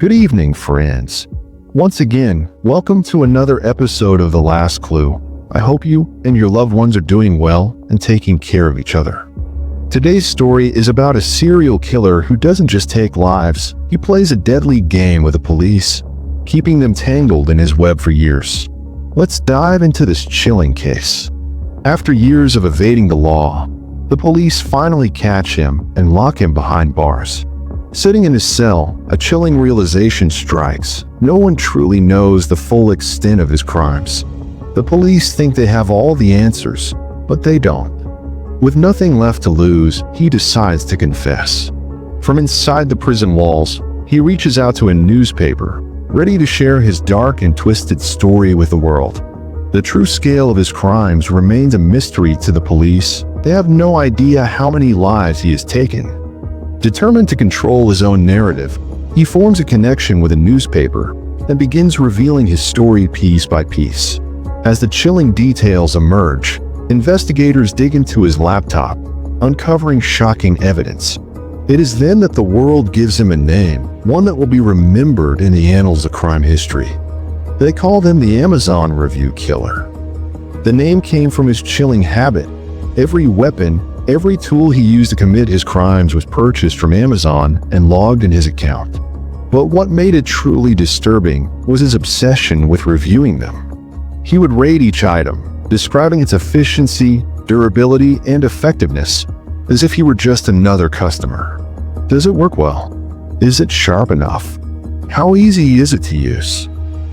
Good evening, friends. Once again, welcome to another episode of The Last Clue. I hope you and your loved ones are doing well and taking care of each other. Today's story is about a serial killer who doesn't just take lives, he plays a deadly game with the police, keeping them tangled in his web for years. Let's dive into this chilling case. After years of evading the law, the police finally catch him and lock him behind bars. Sitting in his cell, a chilling realization strikes. No one truly knows the full extent of his crimes. The police think they have all the answers, but they don't. With nothing left to lose, he decides to confess. From inside the prison walls, he reaches out to a newspaper, ready to share his dark and twisted story with the world. The true scale of his crimes remains a mystery to the police. They have no idea how many lives he has taken. Determined to control his own narrative, he forms a connection with a newspaper and begins revealing his story piece by piece. As the chilling details emerge, investigators dig into his laptop, uncovering shocking evidence. It is then that the world gives him a name, one that will be remembered in the annals of crime history. They call him the Amazon Review Killer. The name came from his chilling habit. Every weapon, every tool he used to commit his crimes was purchased from Amazon and logged in his account. But what made it truly disturbing was his obsession with reviewing them. He would rate each item, describing its efficiency, durability, and effectiveness, as if he were just another customer. Does it work well? Is it sharp enough? How easy is it to use?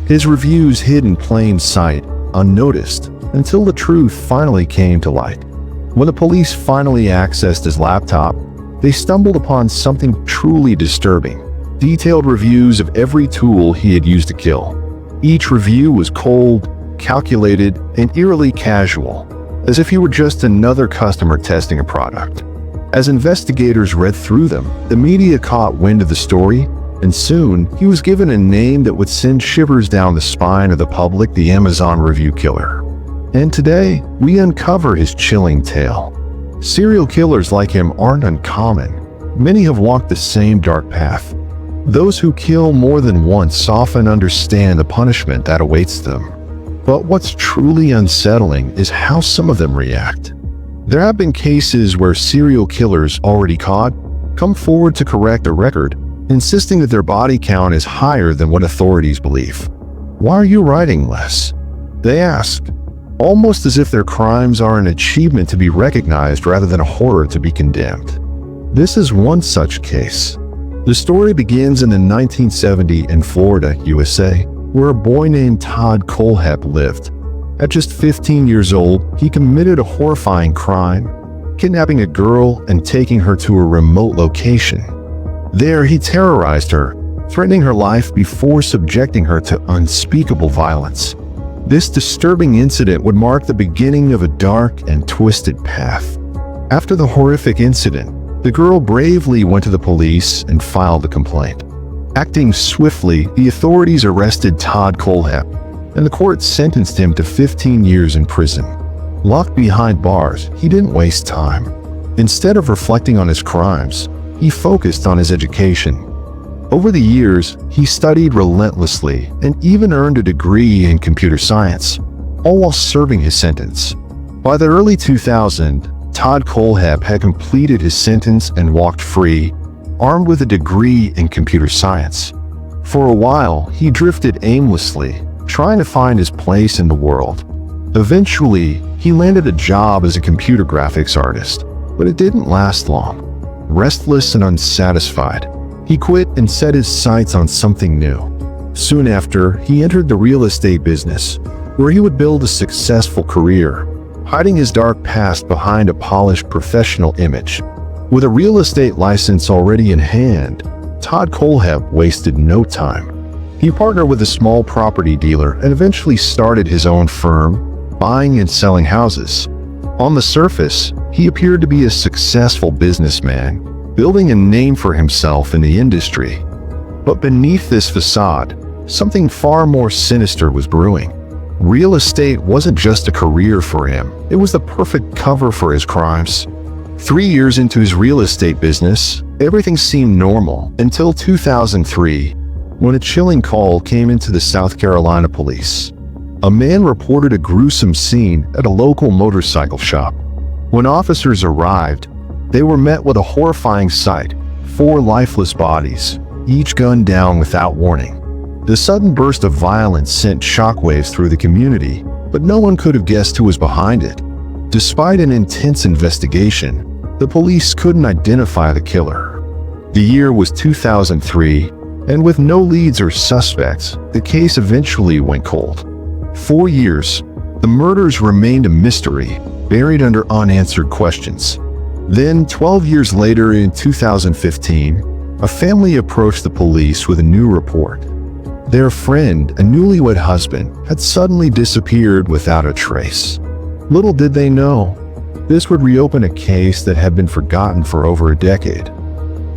His reviews hid in plain sight, unnoticed, until the truth finally came to light. When the police finally accessed his laptop, they stumbled upon something truly disturbing. Detailed reviews of every tool he had used to kill. Each review was cold, calculated, and eerily casual, as if he were just another customer testing a product. As investigators read through them, the media caught wind of the story, and soon he was given a name that would send shivers down the spine of the public: the Amazon Review Killer. And today, we uncover his chilling tale. Serial killers like him aren't uncommon. Many have walked the same dark path. Those who kill more than once often understand the punishment that awaits them. But what's truly unsettling is how some of them react. There have been cases where serial killers already caught come forward to correct a record, insisting that their body count is higher than what authorities believe. "Why are you writing less?" they ask, almost as if their crimes are an achievement to be recognized rather than a horror to be condemned. This is one such case. The story begins in the 1970s in Florida, USA, where a boy named Todd Kohlhepp lived. At just 15 years old, he committed a horrifying crime, kidnapping a girl and taking her to a remote location. There, he terrorized her, threatening her life before subjecting her to unspeakable violence. This disturbing incident would mark the beginning of a dark and twisted path. After the horrific incident, the girl bravely went to the police and filed a complaint. Acting swiftly, the authorities arrested Todd Kohlhepp, and the court sentenced him to 15 years in prison. Locked behind bars, he didn't waste time. Instead of reflecting on his crimes, he focused on his education. Over the years, he studied relentlessly and even earned a degree in computer science, all while serving his sentence. By the early 2000s, Todd Kohlhepp had completed his sentence and walked free, armed with a degree in computer science. For a while, he drifted aimlessly, trying to find his place in the world. Eventually, he landed a job as a computer graphics artist, but it didn't last long. Restless and unsatisfied, he quit and set his sights on something new. Soon after, he entered the real estate business, where he would build a successful career, hiding his dark past behind a polished professional image. With a real estate license already in hand, Todd Kohlhepp wasted no time. He partnered with a small property dealer and eventually started his own firm, buying and selling houses. On the surface, he appeared to be a successful businessman, building a name for himself in the industry. But beneath this facade, something far more sinister was brewing. Real estate wasn't just a career for him, it was the perfect cover for his crimes. 3 years into his real estate business, everything seemed normal until 2003. when a chilling call came into the South Carolina police. A man reported a gruesome scene at a local motorcycle shop. When officers arrived, they were met with a horrifying sight: 4 lifeless bodies, each gunned down without warning. The sudden burst of violence sent shockwaves through the community, but no one could have guessed who was behind it. Despite an intense investigation, the police couldn't identify the killer. The year was 2003, and with no leads or suspects, the case eventually went cold. 4 years, the murders remained a mystery, buried under unanswered questions. Then, 12 years later in 2015, a family approached the police with a new report. Their friend, a newlywed husband, had suddenly disappeared without a trace. Little did they know, this would reopen a case that had been forgotten for over a decade.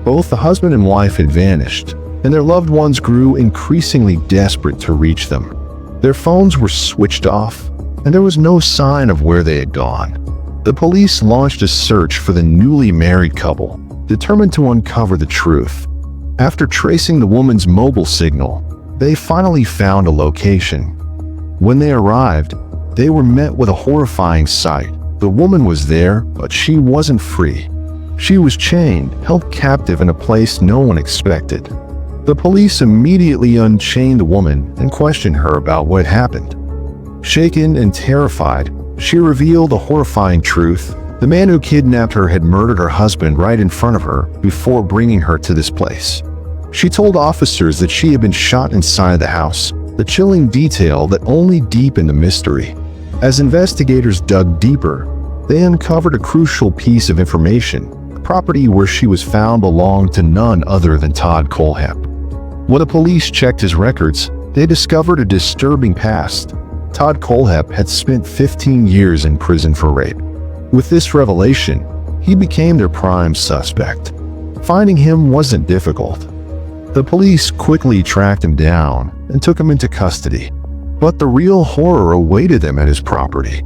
Both the husband and wife had vanished, and their loved ones grew increasingly desperate to reach them. Their phones were switched off, and there was no sign of where they had gone. The police launched a search for the newly married couple, determined to uncover the truth. After tracing the woman's mobile signal, they finally found a location. When they arrived, they were met with a horrifying sight. The woman was there, but she wasn't free. She was chained, held captive in a place no one expected. The police immediately unchained the woman and questioned her about what happened. Shaken and terrified, she revealed the horrifying truth. The man who kidnapped her had murdered her husband right in front of her before bringing her to this place. She told officers that she had been shot inside the house, the chilling detail that only deepened the mystery. As investigators dug deeper, they uncovered a crucial piece of information. The property where she was found belonged to none other than Todd Kohlhepp. When the police checked his records, they discovered a disturbing past. Todd Kohlhepp had spent 15 years in prison for rape. With this revelation, he became their prime suspect. Finding him wasn't difficult. The police quickly tracked him down and took him into custody. But the real horror awaited them at his property.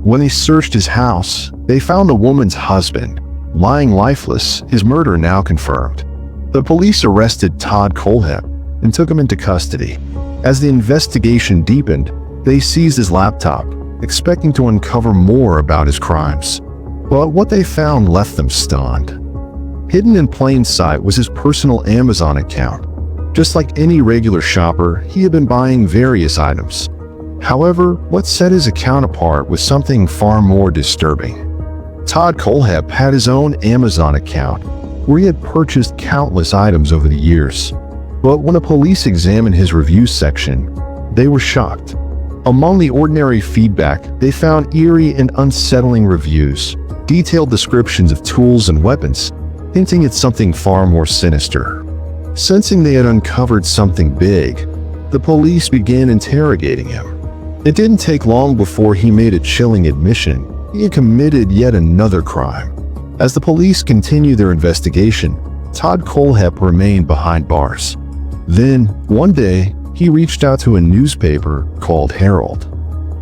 When they searched his house, they found the woman's husband, lying lifeless, his murder now confirmed. The police arrested Todd Kohlhepp and took him into custody. As the investigation deepened, they seized his laptop, expecting to uncover more about his crimes. But what they found left them stunned. Hidden in plain sight was his personal Amazon account. Just like any regular shopper, he had been buying various items. However, what set his account apart was something far more disturbing. Todd Kohlhepp had his own Amazon account, where he had purchased countless items over the years. But when the police examined his review section, they were shocked. Among the ordinary feedback, they found eerie and unsettling reviews, detailed descriptions of tools and weapons, hinting at something far more sinister. Sensing they had uncovered something big, the police began interrogating him. It didn't take long before he made a chilling admission. He had committed yet another crime. As the police continued their investigation, Todd Kohlhepp remained behind bars. Then, one day, he reached out to a newspaper called Herald.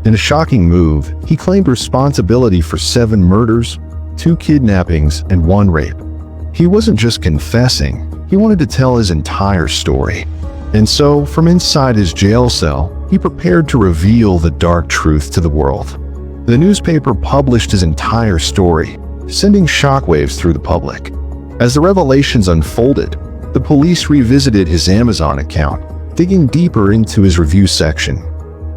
In a shocking move, he claimed responsibility for 7 murders, 2 kidnappings, and 1 rape. He wasn't just confessing, he wanted to tell his entire story. And so, from inside his jail cell, he prepared to reveal the dark truth to the world. The newspaper published his entire story, sending shockwaves through the public. As the revelations unfolded, the police revisited his Amazon account, digging deeper into his review section.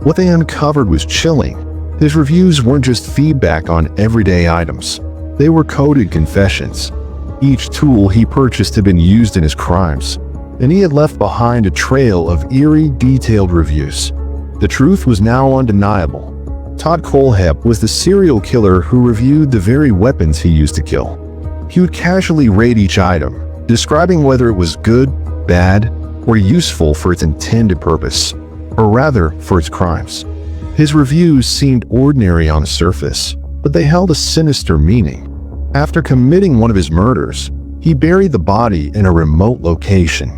What they uncovered was chilling. His reviews weren't just feedback on everyday items. They were coded confessions. Each tool he purchased had been used in his crimes, and he had left behind a trail of eerie, detailed reviews. The truth was now undeniable. Todd Kohlhepp was the serial killer who reviewed the very weapons he used to kill. He would casually rate each item, describing whether it was good, bad, or useful for its intended purpose, or rather, for its crimes. His reviews seemed ordinary on the surface, but they held a sinister meaning. After committing one of his murders, he buried the body in a remote location.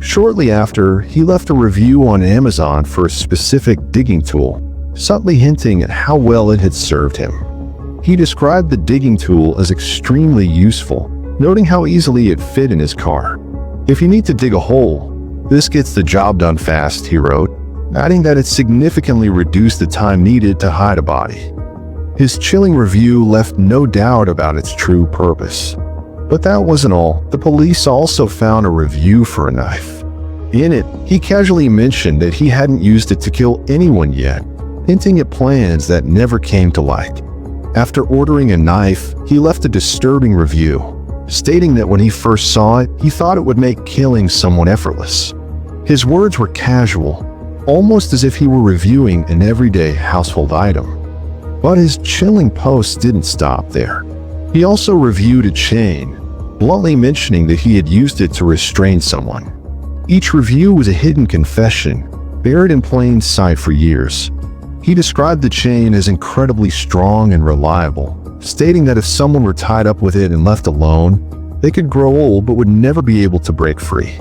Shortly after, he left a review on Amazon for a specific digging tool, subtly hinting at how well it had served him. He described the digging tool as extremely useful, noting how easily it fit in his car. If you need to dig a hole, "This gets the job done fast," he wrote, adding that it significantly reduced the time needed to hide a body. His chilling review left no doubt about its true purpose. But that wasn't all. The police also found a review for a knife. In it, he casually mentioned that he hadn't used it to kill anyone yet, hinting at plans that never came to light. After ordering a knife, he left a disturbing review, stating that when he first saw it, he thought it would make killing someone effortless. His words were casual, almost as if he were reviewing an everyday household item. But his chilling post didn't stop there. He also reviewed a chain, bluntly mentioning that he had used it to restrain someone. Each review was a hidden confession, buried in plain sight for years. He described the chain as incredibly strong and reliable, stating that if someone were tied up with it and left alone, they could grow old but would never be able to break free.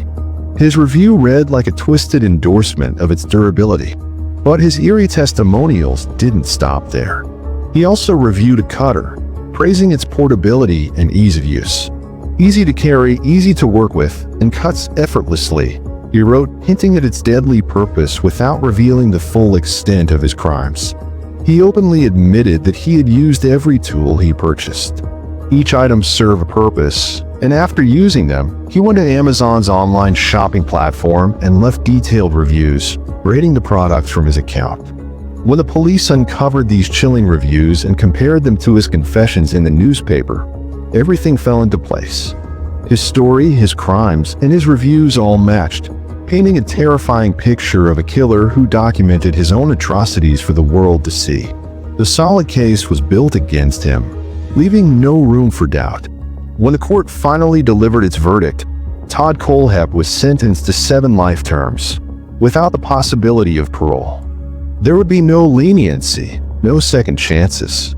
His review read like a twisted endorsement of its durability, but his eerie testimonials didn't stop there. He also reviewed a cutter, praising its portability and ease of use. "Easy to carry, easy to work with, and cuts effortlessly," he wrote, hinting at its deadly purpose without revealing the full extent of his crimes. He openly admitted that he had used every tool he purchased. Each item served a purpose, and after using them, he went to Amazon's online shopping platform and left detailed reviews, rating the products from his account. When the police uncovered these chilling reviews and compared them to his confessions in the newspaper, everything fell into place. His story, his crimes, and his reviews all matched, painting a terrifying picture of a killer who documented his own atrocities for the world to see. The solid case was built against him, leaving no room for doubt. When the court finally delivered its verdict, Todd Kohlhepp was sentenced to 7 life terms, without the possibility of parole. There would be no leniency, no second chances.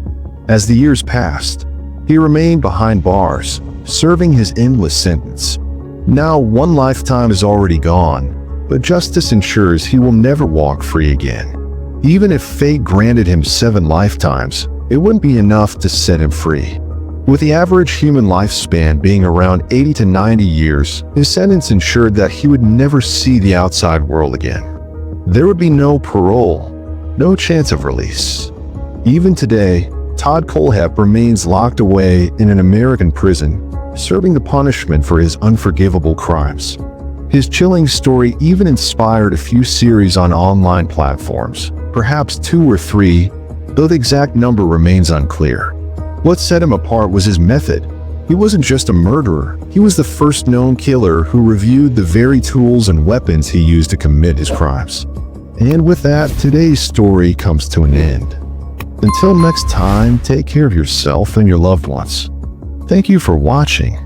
As the years passed, he remained behind bars, serving his endless sentence. Now 1 lifetime is already gone, but justice ensures he will never walk free again. Even if fate granted him 7 lifetimes, it wouldn't be enough to set him free. With the average human lifespan being around 80 to 90 years, his sentence ensured that he would never see the outside world again. There would be no parole, no chance of release. Even today, Todd Kohlhepp remains locked away in an American prison, serving the punishment for his unforgivable crimes. His chilling story even inspired a few series on online platforms, perhaps 2 or 3, though the exact number remains unclear. What set him apart was his method. He wasn't just a murderer, he was the first known killer who reviewed the very tools and weapons he used to commit his crimes. And with that, today's story comes to an end. Until next time, take care of yourself and your loved ones. Thank you for watching.